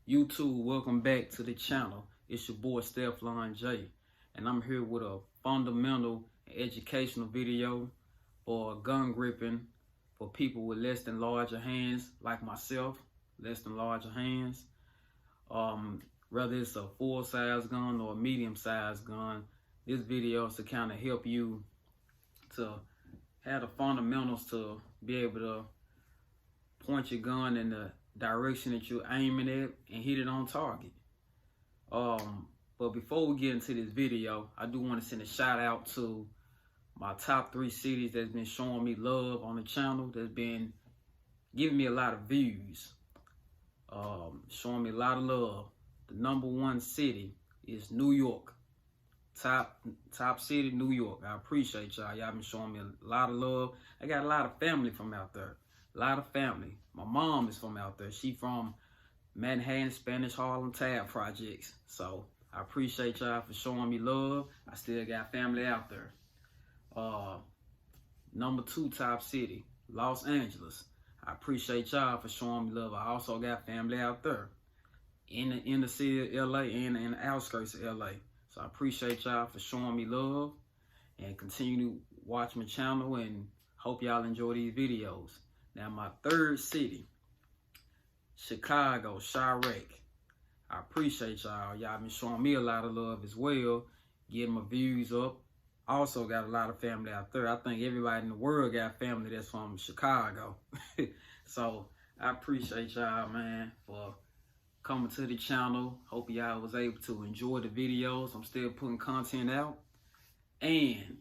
YouTube, welcome back to the channel. It's your boy SteflonJay, and I'm here with a fundamental educational video for gun gripping for people with less than larger hands, like myself, less than larger hands. Whether it's a full-size gun or a medium-sized gun, this video is to kind of help you to have the fundamentals to be able to point your gun in the direction that you're aiming at and hit it on target. But before we get into this video, I do want to send a shout out to my top 3 cities that's been showing me love on the channel, that's been giving me a lot of views, showing me a lot of love. The number 1 city is New York. Top city, New York. I appreciate y'all. Y'all been showing me a lot of love. I got a lot of family from out there. A lot of family. My mom is from out there. She from Manhattan, Spanish Harlem Tab Projects. So I appreciate y'all for showing me love. I still got family out there. Number 2 top city, Los Angeles. I appreciate y'all for showing me love. I also got family out there in the city of LA and in the outskirts of LA. So I appreciate y'all for showing me love, and continue to watch my channel, and hope y'all enjoy these videos. Now, my 3rd city, Chicago, Chirac. I appreciate y'all. Y'all been showing me a lot of love as well, getting my views up. Also got a lot of family out there. I think everybody in the world got family that's from Chicago. So I appreciate y'all, man, for coming to the channel. Hope y'all was able to enjoy the videos. I'm still putting content out. And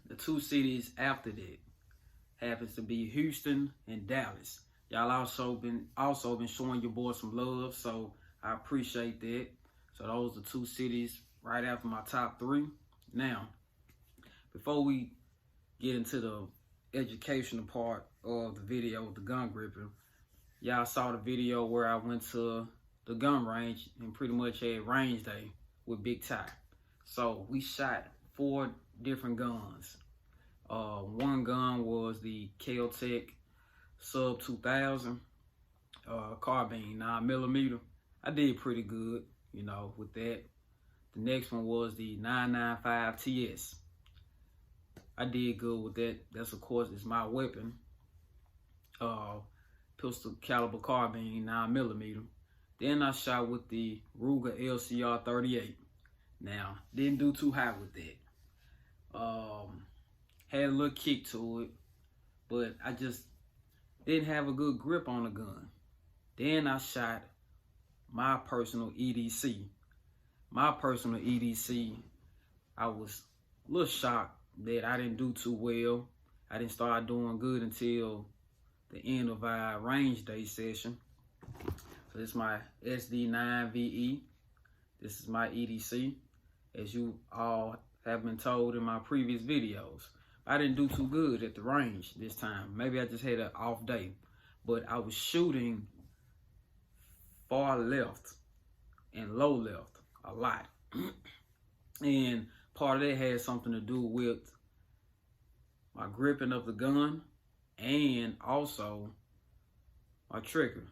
the 2 cities after that happens to be Houston and Dallas. Y'all also been showing your boy some love, so I appreciate that. So those are 2 cities right after my top 3. Now, before we get into the educational part of the video with the gun gripping, y'all saw the video where I went to the gun range and pretty much had range day with Big Ty. So we shot 4 different guns. One gun was the Kel-Tec Sub 2000 carbine 9mm. I did pretty good, you know, with that. The next one was the 995 TS. I did good with that. That's, of course, is my weapon. Pistol caliber carbine 9mm. Then I shot with the Ruger LCR 38. Now, didn't do too hot with that. Had a little kick to it, but I just didn't have a good grip on the gun. Then I shot my personal EDC. My personal EDC, I was a little shocked that I didn't do too well. I didn't start doing good until the end of our range day session. So this is my SD9VE. This is my EDC, as you all have been told in my previous videos. I didn't do too good at the range this time. Maybe I just had an off day, but I was shooting far left and low left a lot. And part of that had something to do with my gripping of the gun, and also my trigger,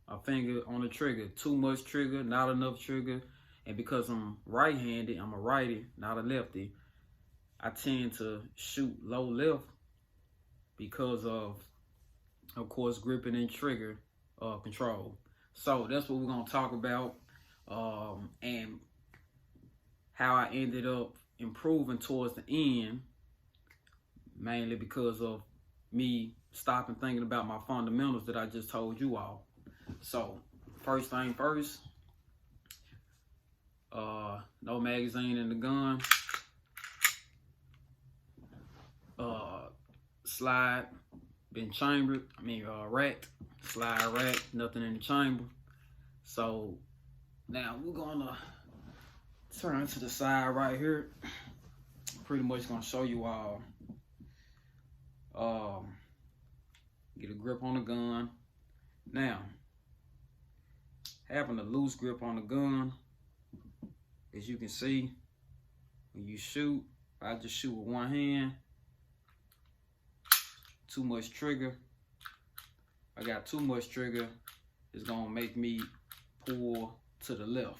my finger on the trigger. Too much trigger, not enough trigger. And because I'm right-handed, I'm a righty, not a lefty, I tend to shoot low left because of course, gripping and trigger control. So that's what we're gonna talk about, and how I ended up improving towards the end, mainly because of me stopping thinking about my fundamentals that I just told you all. So first thing first, no magazine in the gun. Slide been chambered, racked, slide rack, nothing in the chamber. So now we're gonna turn to the side right here. Pretty much gonna show you all, get a grip on the gun. Now, having a loose grip on the gun, as you can see, when you shoot, I just shoot with one hand. Too much trigger. I got too much trigger. is gonna make me pull to the left.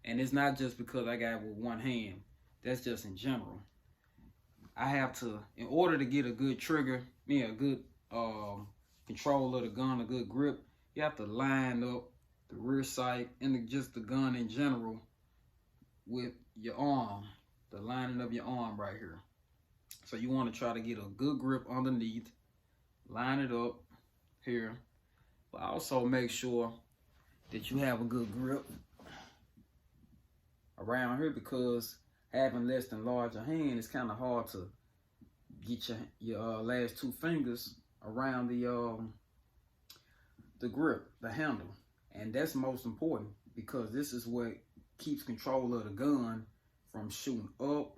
And it's not just because I got it with one hand. That's just in general. I have to, in order to get a good trigger, a good control of the gun, a good grip, you have to line up the rear sight and just the gun in general with your arm, the lining of your arm right here. So you want to try to get a good grip underneath, line it up here, but also make sure that you have a good grip around here, because having less than larger hand, it's kind of hard to get your last two fingers around the grip, the handle. And that's most important, because this is what keeps control of the gun from shooting up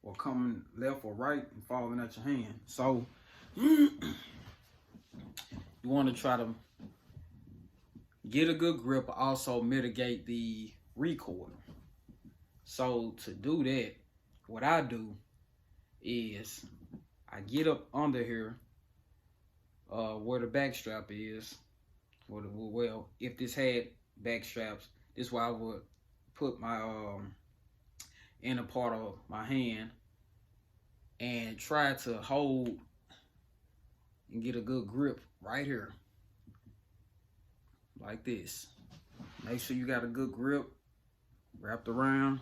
or coming left or right and falling at your hand. So you want to try to get a good grip, but also mitigate the recoil. So to do that, what I do is I get up under here where the back strap is. Well, if this had back straps, this is where I would put my inner part of my hand and try to hold and get a good grip right here, like this. Make sure you got a good grip wrapped around.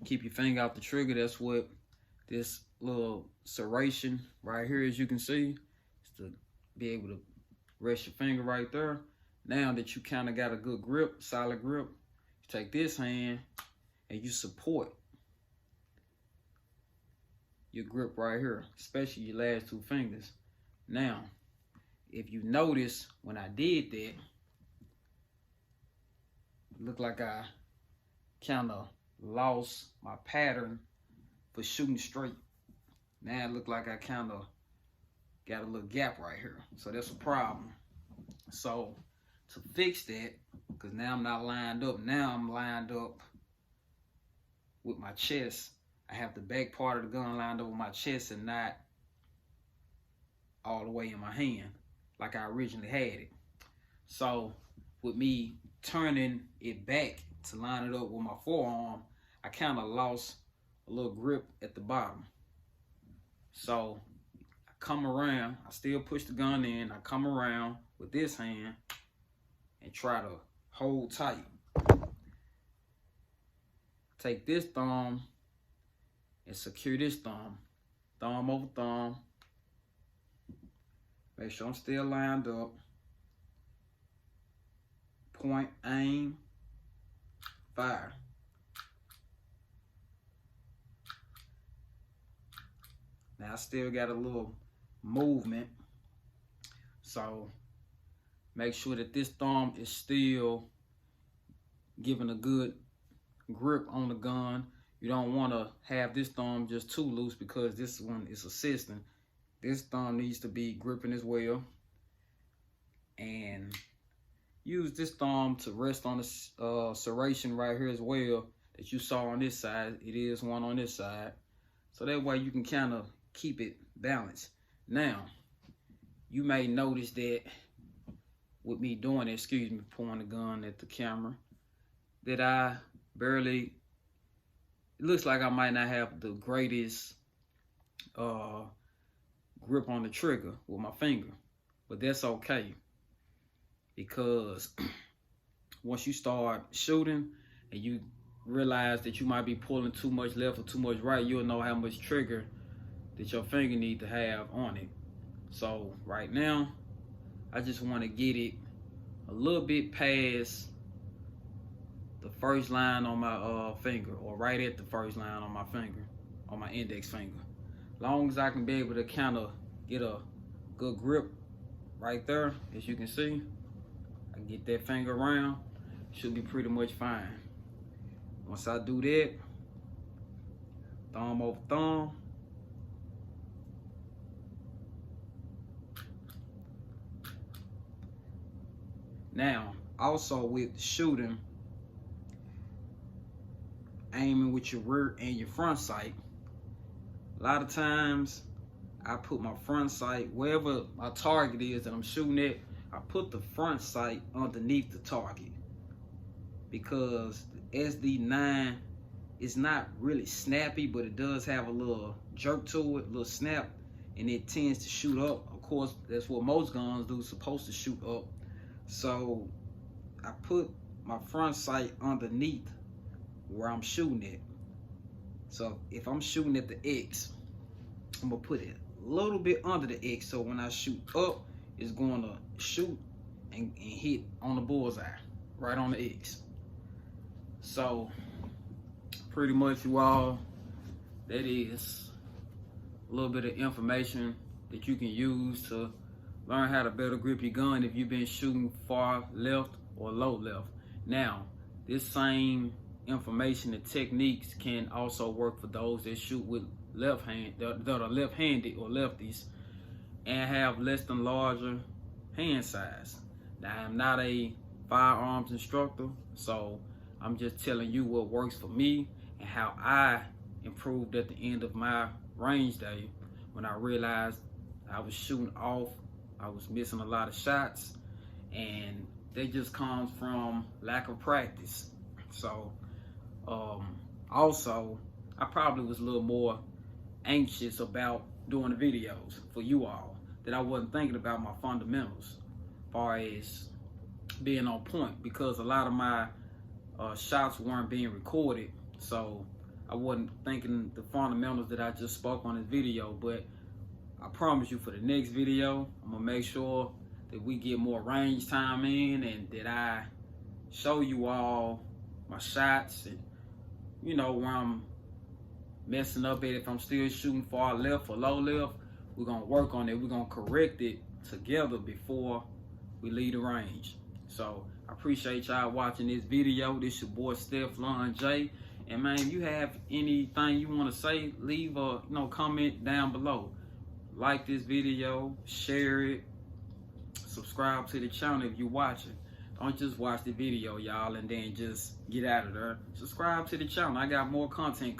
Keep your finger out the trigger. That's what this little serration right here, as you can see, is to be able to rest your finger right there. Now that you kind of got a good grip, solid grip, you take this hand and you support your grip right here, especially your last two fingers. Now, if you notice, when I did that, it looked like I kind of lost my pattern for shooting straight. Now it looked like I kind of got a little gap right here. So that's a problem. So to fix that, because now I'm not lined up, now I'm lined up with my chest. I have the back part of the gun lined up with my chest and not all the way in my hand like I originally had it. So with me turning it back to line it up with my forearm, I kind of lost a little grip at the bottom. So I come around, I still push the gun in, I come around with this hand and try to hold tight. Take this thumb and secure this thumb. Thumb over thumb. Make sure I'm still lined up. Point, aim, fire. Now I still got a little movement, so make sure that this thumb is still giving a good grip on the gun. You don't want to have this thumb just too loose, because this one is assisting. This thumb needs to be gripping as well. And use this thumb to rest on the serration right here as well that you saw on this side. It is one on this side. So that way you can kind of keep it balanced. Now, you may notice that with me doing it, excuse me, pointing the gun at the camera, that I barely, it looks like I might not have the greatest grip on the trigger with my finger. But that's okay, because once you start shooting and you realize that you might be pulling too much left or too much right, you'll know how much trigger that your finger need to have on it. So right now, I just want to get it a little bit past the first line on my finger, or right at the first line on my finger, on my index finger. Long as I can be able to kind of get a good grip right there, as you can see, I can get that finger around, should be pretty much fine. Once I do that, thumb over thumb, now also with shooting, aiming with your rear and your front sight, a lot of times I put my front sight wherever my target is that I'm shooting at. I put the front sight underneath the target, because the SD9 is not really snappy, but it does have a little jerk to it, a little snap, and it tends to shoot up. Of course, that's what most guns do, supposed to shoot up. So I put my front sight underneath where I'm shooting at. So if I'm shooting at the X, I'm gonna put it a little bit under the X, so when I shoot up, it's going to shoot and hit on the bullseye, right on the X. So pretty much, you all, that is a little bit of information that you can use to learn how to better grip your gun if you've been shooting far left or low left. Now, this same information and techniques can also work for those that shoot with left hand, that are left-handed or lefties, and have less than larger hand size. Now, I'm not a firearms instructor, so I'm just telling you what works for me and how I improved at the end of my range day when I realized I was shooting off, I was missing a lot of shots, and that just comes from lack of practice. So also, I probably was a little more anxious about doing the videos for you all, that I wasn't thinking about my fundamentals as far as being on point, because a lot of my shots weren't being recorded, so I wasn't thinking the fundamentals that I just spoke on this video. But I promise you, for the next video, I'm gonna make sure that we get more range time in, and that I show you all my shots, and you know where I'm messing up at. If I'm still shooting far left or low left, we're gonna work on it. We're gonna correct it together before we leave the range. So I appreciate y'all watching this video. This your boy SteflonJay. And man, if you have anything you want to say, leave a comment down below. Like this video, share it, subscribe to the channel if you're watching. Don't just watch the video, y'all, and then just get out of there. Subscribe to the channel. I got more content.